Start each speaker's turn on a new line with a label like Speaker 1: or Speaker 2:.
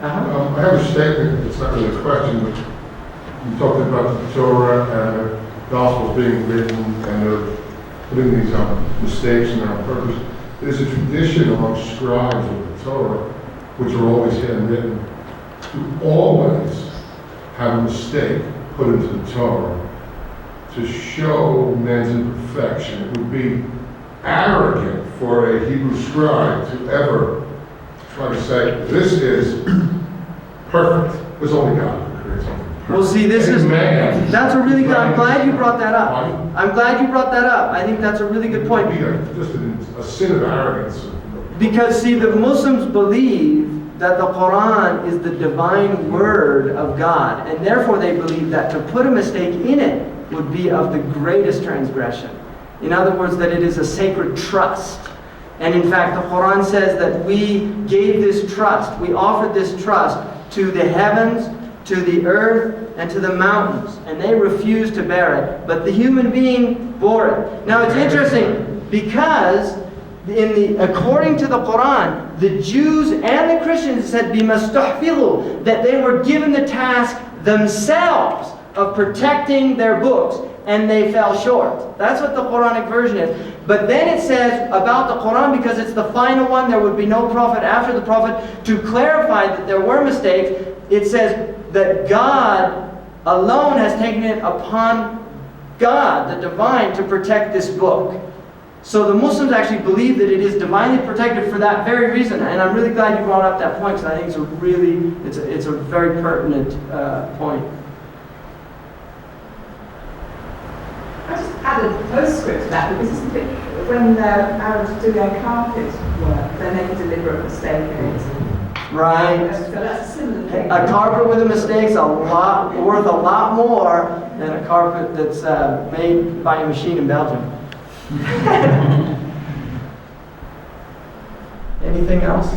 Speaker 1: I have a statement, it's not really a question, but you talked about the Torah and the Gospels being written and they're putting these mistakes in there on purpose. There's a tradition among scribes of the Torah, which are always handwritten, to always have a mistake put into the Torah to show man's imperfection. It would be arrogant for a Hebrew scribe to ever try to say, this is perfect. There's only God who creates something perfect.
Speaker 2: Well, see, that's a really good, I'm glad you brought that up. I'm glad you brought that up. I think that's a really good point.
Speaker 1: Just a sin of arrogance.
Speaker 2: Because, see, the Muslims believe that the Quran is the divine word of God, and therefore they believe that to put a mistake in it would be of the greatest transgression. In other words, that it is a sacred trust. And in fact, the Quran says that we gave this trust, we offered this trust to the heavens, to the earth, and to the mountains, and they refused to bear it, but the human being bore it. Now it's interesting, because according to the Quran, the Jews and the Christians said bimastahfilu, that they were given the task themselves of protecting their books, and they fell short. That's what the Quranic version is. But then it says about the Quran, because it's the final one, there would be no prophet after the prophet, to clarify that there were mistakes, it says that God alone has taken it upon God, the divine, to protect this book. So the Muslims actually believe that it is divinely protected for that very reason. And I'm really glad you brought up that point, because I think it's a very pertinent point.
Speaker 3: I just added a postscript to that, because isn't it, when the Arabs do their carpet work, they make a deliberate mistake in it.
Speaker 2: Right.
Speaker 3: So that's a similar thing.
Speaker 2: A carpet with a mistake's worth a lot more than a carpet that's made by a machine in Belgium. Anything else?